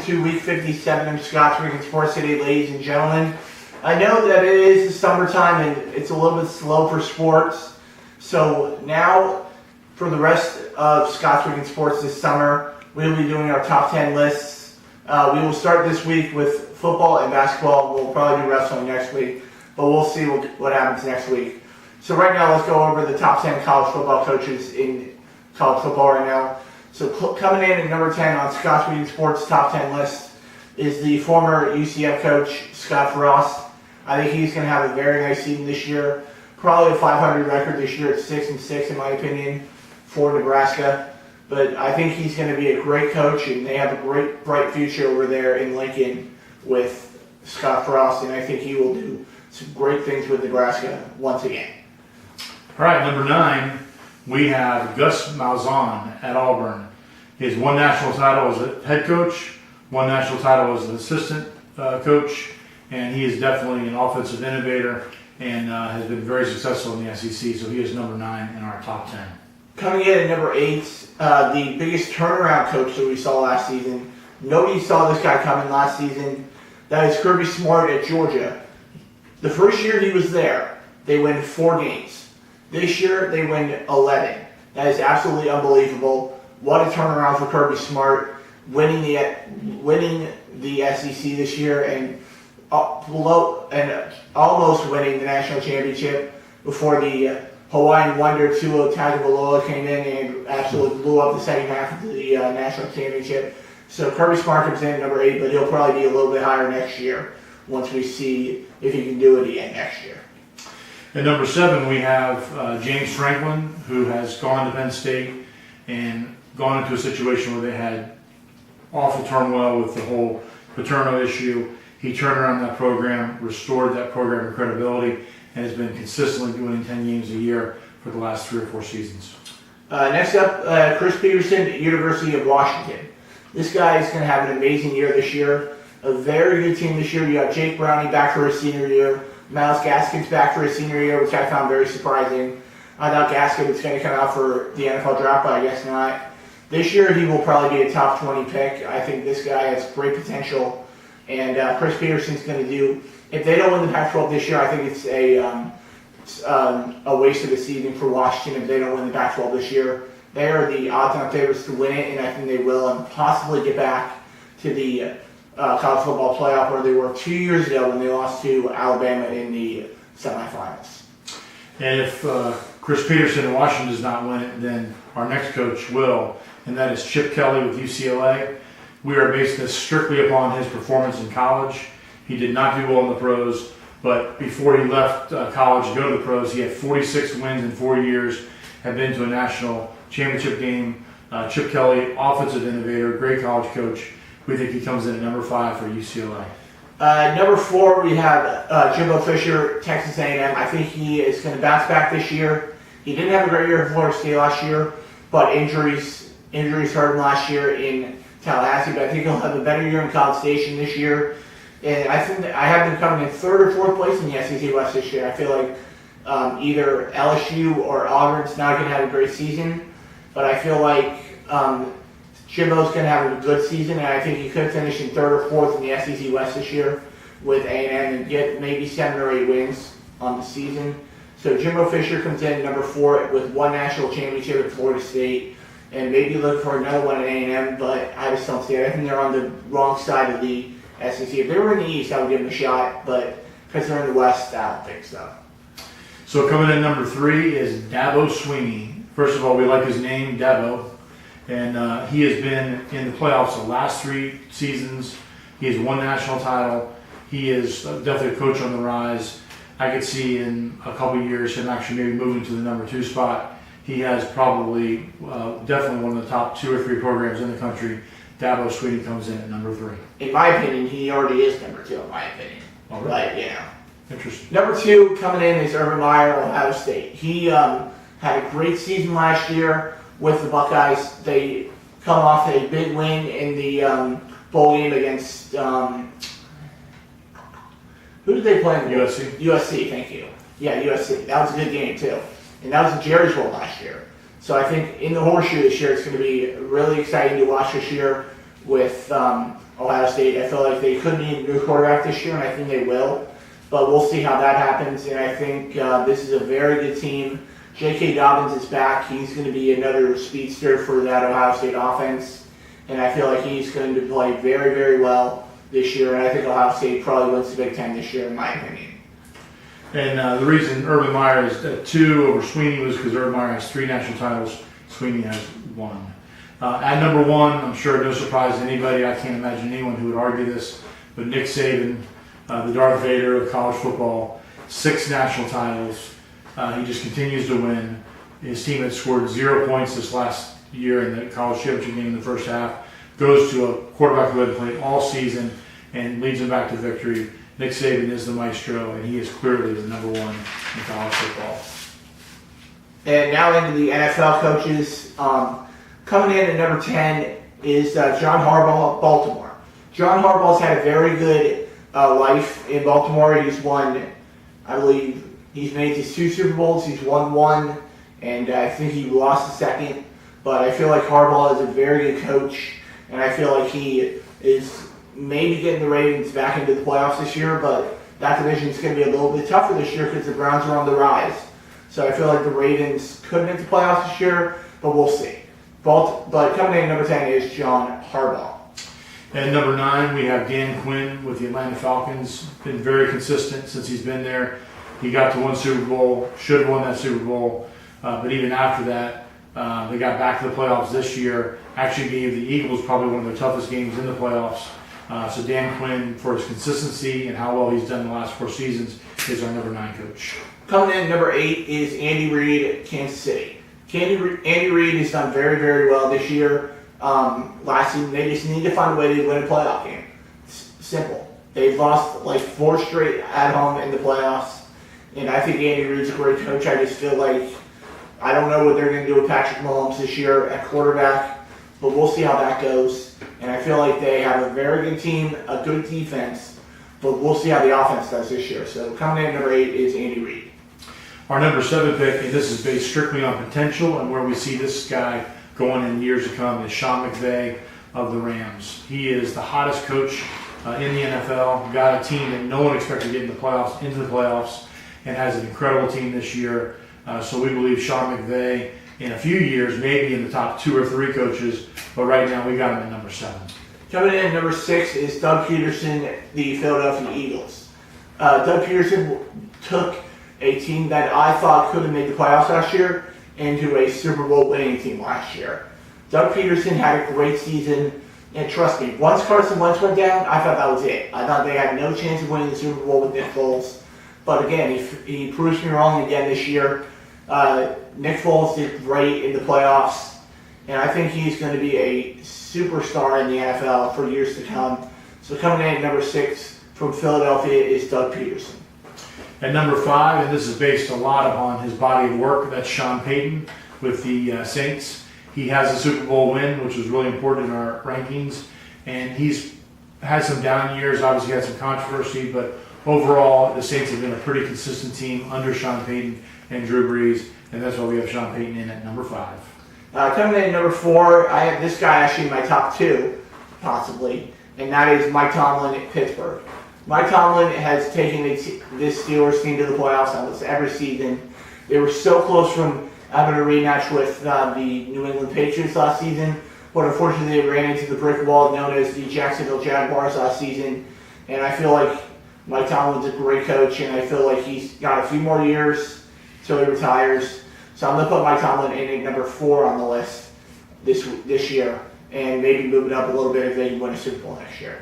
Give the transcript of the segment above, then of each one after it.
to week 57 of Scotts Ricken Sports City, ladies and gentlemen. I know that it is the summertime and it's a little bit slow for sports. So now, for the rest of Scotts Ricken Sports this summer, we'll be doing our top 10 lists. We will start this week with football and basketball. We'll probably do wrestling next week, but we'll see what happens next week. So right now, let's go over the top 10 college football coaches in college football right now. So coming in at number 10 on Scotts Ricken Sports top 10 list is the former UCF coach, Scott Frost. I think he's going to have a very nice season this year. Probably a 500 record this year at 6-6 in my opinion for Nebraska. But I think he's going to be a great coach, and they have a great, bright future over there in Lincoln with Scott Frost, and I think he will do some great things with Nebraska once again. All right, number 9, we have Gus Malzahn at Auburn. He has one national title as a head coach, one national title as an assistant coach, and he is definitely an offensive innovator and has been very successful in the SEC, so he is number 9 in our top 10. Coming in at number 8, the biggest turnaround coach that we saw last season. Nobody saw this guy coming last season. That is Kirby Smart at Georgia. The first year he was there, they win 4 games. This year, they win 11. That is absolutely unbelievable. What a turnaround for Kirby Smart, winning the SEC this year and almost winning the national championship before the Hawaiian Wonder Tua Tagovailoa came in and absolutely blew up the second half of the national championship. So Kirby Smart comes in at number 8, but he'll probably be a little bit higher next year once we see if he can do it again next year. At number 7, we have James Franklin, who has gone to Penn State and gone into a situation where they had awful turmoil with the whole Paterno issue. He turned around that program, restored that program to credibility, and has been consistently winning 10 games a year for the last 3 or 4 seasons. Next up, Chris Peterson at University of Washington. This guy is going to have an amazing year this year. A very good team this year. You got Jake Browning back for his senior year. Myles Gaskin's back for his senior year, which I found very surprising. I thought Gaskin was going to come out for the NFL draft, but I guess not. This year, he will probably be a top 20 pick. I think this guy has great potential. And Chris Peterson's going to do, if they don't win the Pac-12 this year, I think it's a waste of a season for Washington if they don't win the Pac-12 this year. They are the odds-on favorites to win it, and I think they will, and possibly get back to the college football playoff where they were 2 years ago when they lost to Alabama in the semifinals. And if Chris Peterson in Washington does not win it, then our next coach will, and that is Chip Kelly with UCLA. We are based this strictly upon his performance in college. He did not do well in the pros, but before he left college to go to the pros, he had 46 wins in 4 years, had been to a national championship game. Chip Kelly, offensive innovator, great college coach. We think he comes in at number 5 for UCLA. Number 4, we have Jimbo Fisher, Texas A&M. I think he is going to bounce back this year. He didn't have a great year in Florida State last year, but injuries hurt him last year in Tallahassee. But I think he'll have a better year in College Station this year. And I think that I have them coming in 3rd or 4th place in the SEC West this year. I feel like either LSU or Auburn's not going to have a great season, but I feel like Jimbo's going to have a good season, and I think he could finish in 3rd or 4th in the SEC West this year with A&M and get maybe 7 or 8 wins on the season. So Jimbo Fisher comes in number 4 with 1 national championship at Florida State, and maybe look for another one at A&M, but I just don't see it. I think they're on the wrong side of the SEC. If they were in the East, I would give them a shot, but because they're in the West, I don't think so. So coming in number 3 is Dabo Swinney. First of all, we like his name, Dabo. And he has been in the playoffs the last 3 seasons. He has won national title. He is definitely a coach on the rise. I could see in a couple of years him actually maybe moving to the number 2 spot. He has probably definitely one of the top 2 or 3 programs in the country. Dabo Swinney comes in at number 3. In my opinion, he already is number 2, in my opinion. All right. But, yeah. Interesting. Number 2 coming in is Urban Meyer, Ohio State. He had a great season last year with the Buckeyes. They come off a big win in the bowl game against who did they play in the bowl? USC. USC, thank you. Yeah, USC. That was a good game too, and that was in Jerry's Bowl last year. So I think in the Horseshoe this year, it's going to be really exciting to watch this year with Ohio State. I feel like they could need a new quarterback this year, and I think they will. But we'll see how that happens. And I think this is a very good team. J.K. Dobbins is back. He's going to be another speedster for that Ohio State offense. And I feel like he's going to play very, very well this year. And I think Ohio State probably wins the Big Ten this year, in my opinion. And the reason Urban Meyer is at 2 over Sweeney was because Urban Meyer has 3 national titles. Sweeney has 1. At number 1, I'm sure no surprise to anybody. I can't imagine anyone who would argue this. But Nick Saban, the Darth Vader of college football, 6 national titles. He just continues to win. His team had scored 0 points this last year in the college championship game in the first half. Goes to a quarterback who had played all season and leads them back to victory. Nick Saban is the maestro, and he is clearly the number 1 in college football. And now into the NFL coaches. Coming in at number 10 is John Harbaugh of Baltimore. John Harbaugh's had a very good life in Baltimore. He's won, I believe, he's made his 2 Super Bowls. He's won 1, and I think he lost the 2nd. But I feel like Harbaugh is a very good coach, and I feel like he is maybe getting the Ravens back into the playoffs this year, but that division is going to be a little bit tougher this year because the Browns are on the rise. So I feel like the Ravens could make the playoffs this year, but we'll see. But coming in at number 10 is John Harbaugh. And number 9, we have Dan Quinn with the Atlanta Falcons. Been very consistent since he's been there. He got to 1 Super Bowl, should have won that Super Bowl, but even after that, they got back to the playoffs this year. Actually gave the Eagles probably one of their toughest games in the playoffs. So Dan Quinn, for his consistency and how well he's done the last 4 seasons, is our number 9 coach. Coming in at number 8 is Andy Reid, Kansas City. Andy Reid has done very, very well this year. Last season, they just need to find a way to win a playoff game. It's simple. They've lost like 4 straight at home in the playoffs, and I think Andy Reid's a great coach. I just feel like I don't know what they're going to do with Patrick Mahomes this year at quarterback, but we'll see how that goes. And I feel like they have a very good team, a good defense, but we'll see how the offense does this year. So coming in at number 8 is Andy Reid. Our number 7 pick, and this is based strictly on potential and where we see this guy going in years to come, is Sean McVay of the Rams. He is the hottest coach in the NFL, got a team that no one expected to get into the playoffs, and has an incredible team this year. So we believe Sean McVay, in a few years, maybe in the top 2 or 3 coaches, but right now we got him at number 7. Coming in at number 6 is Doug Peterson, the Philadelphia Eagles. Doug Peterson took a team that I thought could have made the playoffs last year into a Super Bowl winning team last year. Doug Peterson had a great season, and trust me, once Carson Wentz went down, I thought that was it. I thought they had no chance of winning the Super Bowl with Nick Foles. But again, he proves me wrong again this year. Nick Foles did great in the playoffs, and I think he's going to be a superstar in the NFL for years to come. So coming in at number 6 from Philadelphia is Doug Peterson. At number 5, and this is based a lot upon his body of work, that's Sean Payton with the Saints. He has a Super Bowl win, which was really important in our rankings, and he's had some down years, obviously had some controversy, but overall the Saints have been a pretty consistent team under Sean Payton and Drew Brees, and that's why we have Sean Payton in at number 5. Coming in at number 4, I have this guy actually in my top 2, possibly, and that is Mike Tomlin at Pittsburgh. Mike Tomlin has taken this Steelers team to the playoffs almost every season. They were so close from having a rematch with the New England Patriots last season, but unfortunately they ran into the brick wall known as the Jacksonville Jaguars last season. And I feel like Mike Tomlin's a great coach, and I feel like he's got a few more years till he retires. So I'm going to put Mike Tomlin in at number 4 on the list this year, and maybe move it up a little bit if they win a Super Bowl next year.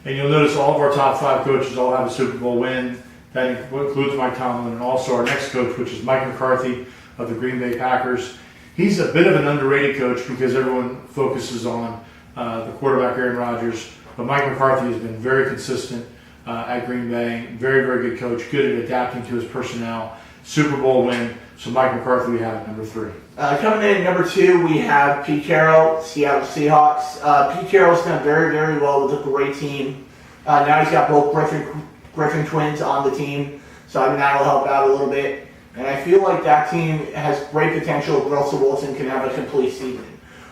And you'll notice all of our top 5 coaches all have a Super Bowl win. That includes Mike Tomlin, and also our next coach, which is Mike McCarthy of the Green Bay Packers. He's a bit of an underrated coach because everyone focuses on the quarterback Aaron Rodgers, but Mike McCarthy has been very consistent at Green Bay. Very, very good coach, good at adapting to his personnel. Super Bowl win. So Mike McCarthy we have at number 3. Coming in at number 2, we have Pete Carroll, Seattle Seahawks. Pete Carroll's done very, very well with a great team. Now he's got both Griffin twins on the team, so I mean that'll help out a little bit. And I feel like that team has great potential if Russell Wilson can have a complete season.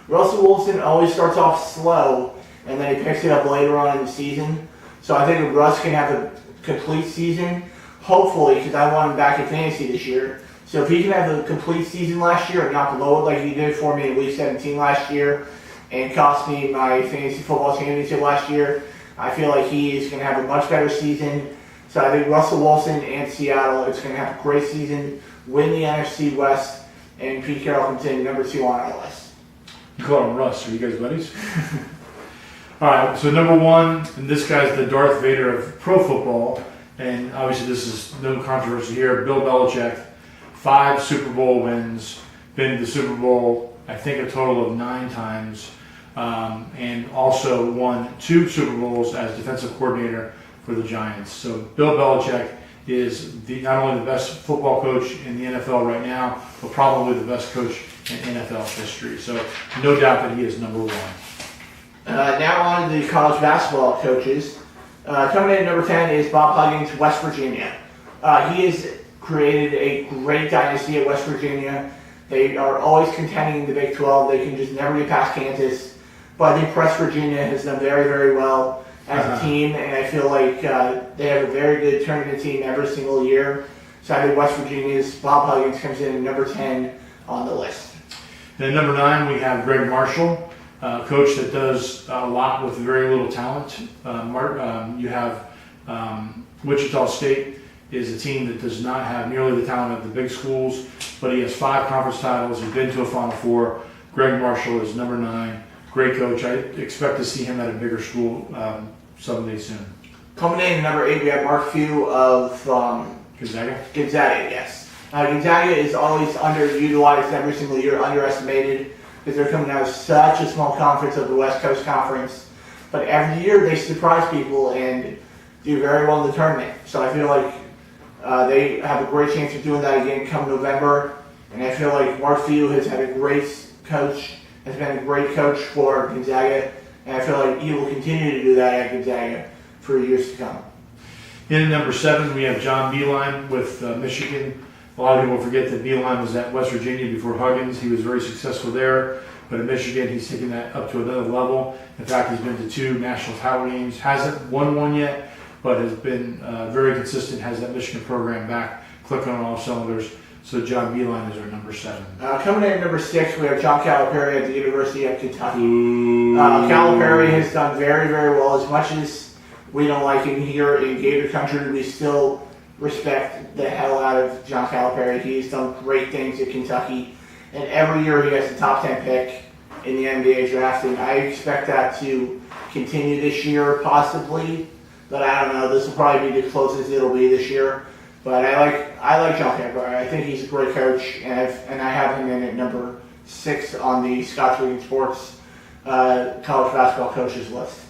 Russell Wilson always starts off slow, and then he picks it up later on in the season. So I think if Russ can have a complete season, hopefully, because I want him back in fantasy this year. So if he can have a complete season last year and not below it like he did for me in Week 17 last year and cost me my fantasy football championship last year, I feel like he is going to have a much better season. So I think Russell Wilson and Seattle is going to have a great season, win the NFC West, and Pete Carroll comes in number 2 on our list. You call him Russ. Are you guys buddies? All right, so number 1, and this guy's the Darth Vader of pro football, and obviously this is no controversy here. Bill Belichick, 5 Super Bowl wins, been to the Super Bowl, I think a total of 9 times, and also won 2 Super Bowls as defensive coordinator for the Giants. So Bill Belichick is not only the best football coach in the NFL right now, but probably the best coach in NFL history. So no doubt that he is number 1. Now on to the college basketball coaches. Coming in at number 10 is Bob Huggins, West Virginia. He has created a great dynasty at West Virginia. They are always contending in the Big 12. They can just never get past Kansas. But I think West Virginia has done very, very well as a team, and I feel like they have a very good tournament team every single year. So I think West Virginia's Bob Huggins comes in at number 10 on the list. And at number 9, we have Greg Marshall. Coach that does a lot with very little talent. You have Wichita State is a team that does not have nearly the talent of the big schools, but he has 5 conference titles. He's been to a Final Four. Greg Marshall is number 9. Great coach. I expect to see him at a bigger school someday soon. Coming in at number 8, we have Mark Few of Gonzaga? Gonzaga, yes. Gonzaga is always underutilized every single year, underestimated, because they're coming out of such a small conference of the West Coast Conference. But every year they surprise people and do very well in the tournament. So I feel like they have a great chance of doing that again come November. And I feel like Mark Few has had a great coach, has been a great coach for Gonzaga. And I feel like he will continue to do that at Gonzaga for years to come. In at number 7, we have John Beilein with Michigan. A lot of people forget that Beilein was at West Virginia before Huggins. He was very successful there, but at Michigan, he's taken that up to another level. In fact, he's been to 2 national title games. Hasn't won one yet, but has been very consistent, has that Michigan program back, clicking on all cylinders. So John Beilein is our number 7. Coming in at number 6, we have John Calipari at the University of Kentucky. Calipari has done very, very well. As much as we don't like him here in Gator Country, we still respect the hell out of John Calipari. He's done great things at Kentucky, and every year he has the top 10 pick in the NBA draft, and I expect that to continue this year, possibly, but I don't know. This will probably be the closest it'll be this year. But I like John Calipari. I think he's a great coach, and I have him in at number 6 on the Scotts Wiggins Sports college basketball coaches list.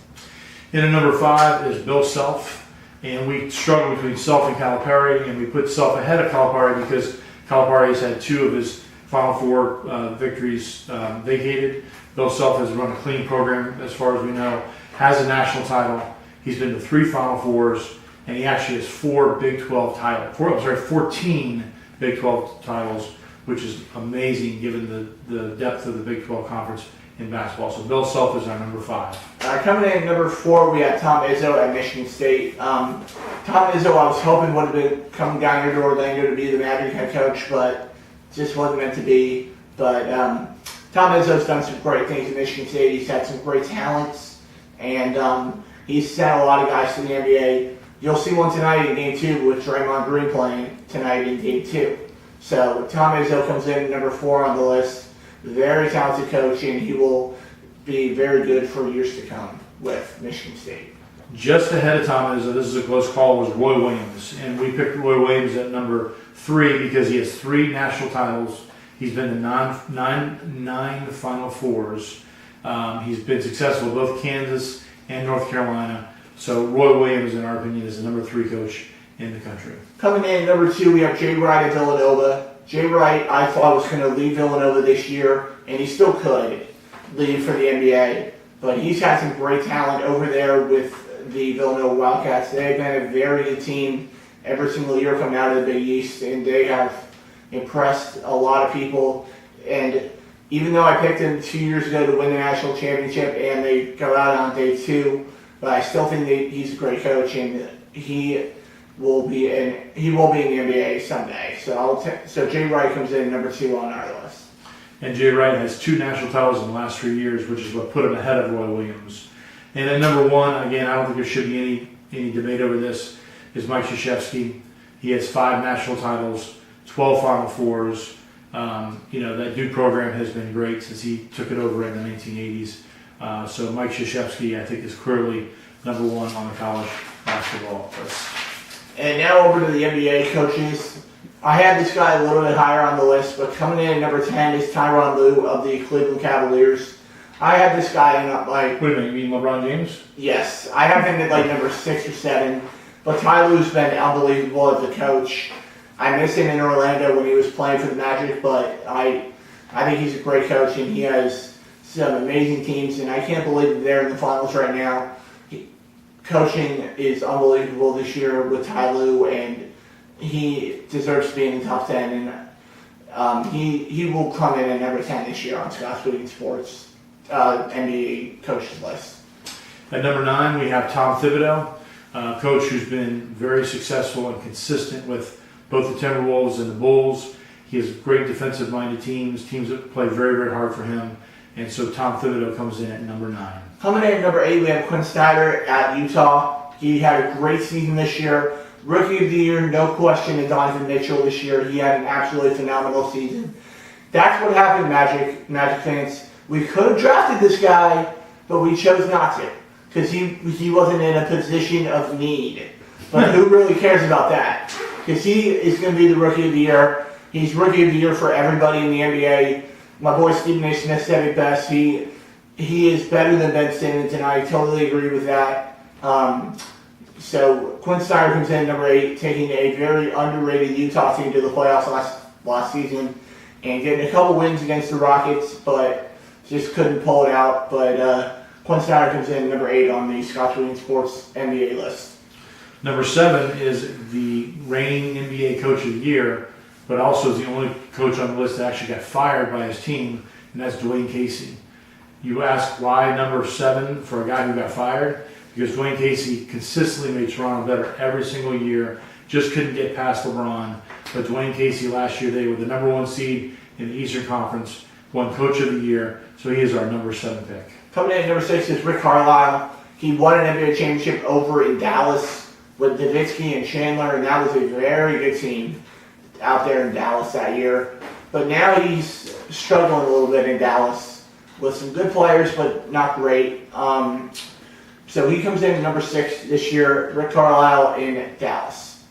In at number 5 is Bill Self. And we struggle between Self and Calipari, and we put Self ahead of Calipari because Calipari has had 2 of his Final Four victories vacated. Bill Self has run a clean program as far as we know, has a national title. He's been to 3 Final Fours, and he actually has 4 Big 12 titles. 14 Big 12 titles, which is amazing given the depth of the Big 12 conference in basketball. So Bill Self is our number 5. Coming in at number 4, we have Tom Izzo at Michigan State. Tom Izzo, I was hoping would have been coming down here to Orlando to be the Magic head coach, but just wasn't meant to be. But Tom Izzo's done some great things at Michigan State. He's had some great talents, and he's sent a lot of guys to the NBA. You'll see one tonight in Game 2 with Draymond Green playing tonight in Game 2. So Tom Izzo comes in at number 4 on the list. Very talented coach, and he will be very good for years to come with Michigan State. Just ahead of Tom Izzo, this is a close call, was Roy Williams. And we picked Roy Williams at number 3 because he has 3 national titles. He's been to nine Final Fours. He's been successful in both Kansas and North Carolina. So Roy Williams, in our opinion, is the number 3 coach in the country. Coming in at number 2, we have Jay Wright at Villanova. Jay Wright, I thought, was going to leave Villanova this year, and he still could leave for the NBA. But he's had some great talent over there with the Villanova Wildcats. They've been a very good team every single year coming out of the Big East, and they have impressed a lot of people. And even though I picked him 2 years ago to win the national championship and they go out on day 2, but I still think that he's a great coach and he will be in the NBA someday. So Jay Wright comes in number 2 on our list. And Jay Wright has 2 national titles in the last 3 years, which is what put him ahead of Roy Williams. And at number 1, again, I don't think there should be any debate over this, is Mike Krzyzewski. He has 5 national titles, 12 Final Fours. That Duke program has been great since he took it over in the 1980s. So Mike Krzyzewski, I think, is clearly number 1 on the college basketball list. And now over to the NBA coaches. I had this guy a little bit higher on the list, but coming in at number 10 is Tyronn Lue of the Cleveland Cavaliers. I had this guy in Wait a minute, you mean LeBron James? Yes, I have him at number 6 or 7. But Ty Lue's been unbelievable as a coach. I miss him in Orlando when he was playing for the Magic, but I think he's a great coach and he has some amazing teams. And I can't believe that they're in the finals right now. Coaching is unbelievable this year with Ty Lue, and he deserves to be in the top 10. And he will come in at number 10 this year on Scott Tweeting Sports NBA coaches list. At number 9, we have Tom Thibodeau, a coach who's been very successful and consistent with both the Timberwolves and the Bulls. He has great defensive-minded teams that play very, very hard for him. And so Tom Thibodeau comes in at number 9. Coming in at number 8, we have Quinn Snyder at Utah. He had a great season this year. Rookie of the Year, no question, to Donovan Mitchell this year. He had an absolutely phenomenal season. That's what happened, Magic fans. We could have drafted this guy, but we chose not to because he wasn't in a position of need. But who really cares about that? Because he is going to be the Rookie of the Year. He's Rookie of the Year for everybody in the NBA. My boy Stephen A. Smith said it best. He is better than Ben Simmons, and I totally agree with that. So Quinn Snyder comes in at number 8, taking a very underrated Utah team to the playoffs last season and getting a couple wins against the Rockets, but just couldn't pull it out. But Quinn Snyder comes in at number 8 on the Scott Tweeting Sports NBA list. Number 7 is the reigning NBA Coach of the Year, but also is the only coach on the list that actually got fired by his team, and that's Dwayne Casey. You ask why number 7 for a guy who got fired? Because Dwayne Casey consistently made Toronto better every single year, just couldn't get past LeBron. But Dwayne Casey last year, they were the number 1 seed in the Eastern Conference, won Coach of the Year, so he is our number 7 pick. Coming in at number 6 is Rick Carlisle. He won an NBA championship over in Dallas with Nowitzki and Chandler, and that was a very good team out there in Dallas that year. But now he's struggling a little bit in Dallas with some good players, but not great. So he comes in at number 6 this year, Rick Carlisle in Dallas.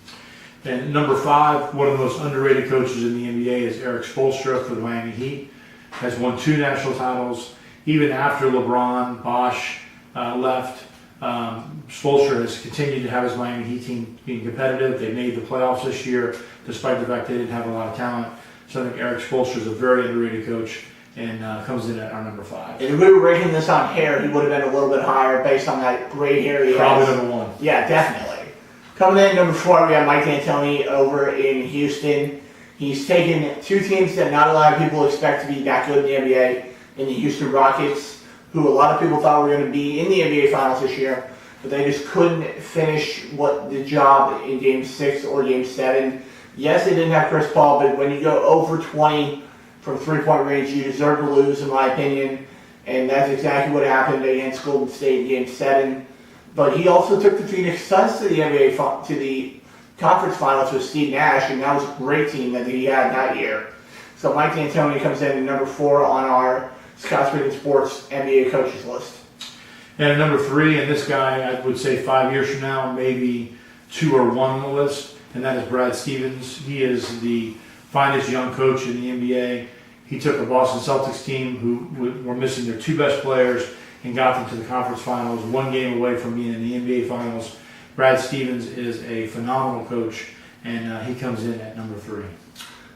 And number 5, one of the most underrated coaches in the NBA is Eric Spoelstra for the Miami Heat. Has won 2 national titles. Even after LeBron, Bosh left, Spoelstra has continued to have his Miami Heat team being competitive. They made the playoffs this year, despite the fact they didn't have a lot of talent. So I think Eric Spoelstra is a very underrated coach and comes in at our number 5. And if we were ranking this on hair, he would have been a little bit higher based on that gray hair he has. Probably number 1. Yeah, definitely. Coming in at number 4, we have Mike D'Antoni over in Houston. He's taken 2 teams that not a lot of people expect to be that good in the NBA, in the Houston Rockets, who a lot of people thought were going to be in the NBA Finals this year, but they just couldn't finish the job in Game 6 or Game 7. Yes, they didn't have Chris Paul, but when you go over 20 from three-point range, you deserve to lose, in my opinion, and that's exactly what happened against Golden State in Game 7. But he also took the Phoenix Suns to the NBA to the conference finals with Steve Nash, and that was a great team that he had that year. So Mike D'Antoni comes in at number 4 on our Scott Tweeting Sports NBA coaches list. And at number 3, and this guy, I would say 5 years from now, maybe 2 or 1 on the list, and that is Brad Stevens. He is the finest young coach in the NBA. He took a Boston Celtics team who were missing their 2 best players and got them to the conference finals, 1 game away from being in the NBA finals. Brad Stevens is a phenomenal coach, and he comes in at number 3.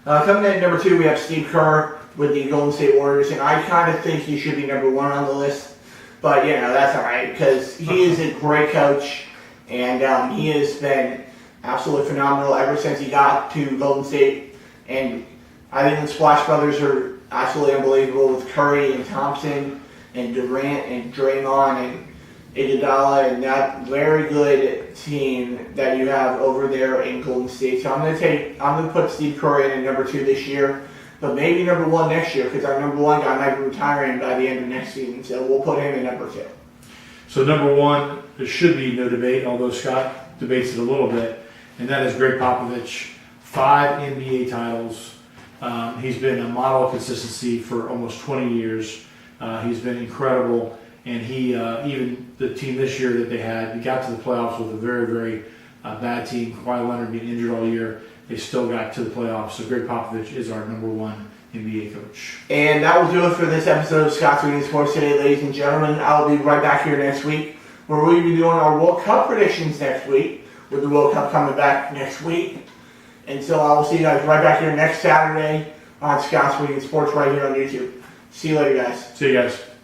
Coming in at number 2, we have Steve Kerr with the Golden State Warriors, and I kind of think he should be number 1 on the list. But, that's all right, because he is a great coach, and he has been absolutely phenomenal ever since he got to Golden State. And I think the Splash Brothers are absolutely unbelievable with Curry and Thompson and Durant and Draymond and Iguodala and that very good team that you have over there in Golden State. So I'm gonna put Steve Kerr in at number 2 this year, but maybe number 1 next year because our number 1 guy might be retiring by the end of next season. So we'll put him in number 2. So number 1, there should be no debate, although Scott debates it a little bit, and that is Greg Popovich. 5 NBA titles. He's been a model of consistency for almost 20 years. He's been incredible, and he even the team this year that they had, he got to the playoffs with a very, very bad team. Kawhi Leonard being injured all year, they still got to the playoffs. So Greg Popovich is our number 1 NBA coach. And that will do it for this episode of Scott's Reading Sports Today, ladies and gentlemen. I'll be right back here next week, where we'll be doing our World Cup predictions next week, with the World Cup coming back next week. And so I will see you guys right back here next Saturday on Scott's Reading Sports right here on YouTube. See you later, guys. See you guys.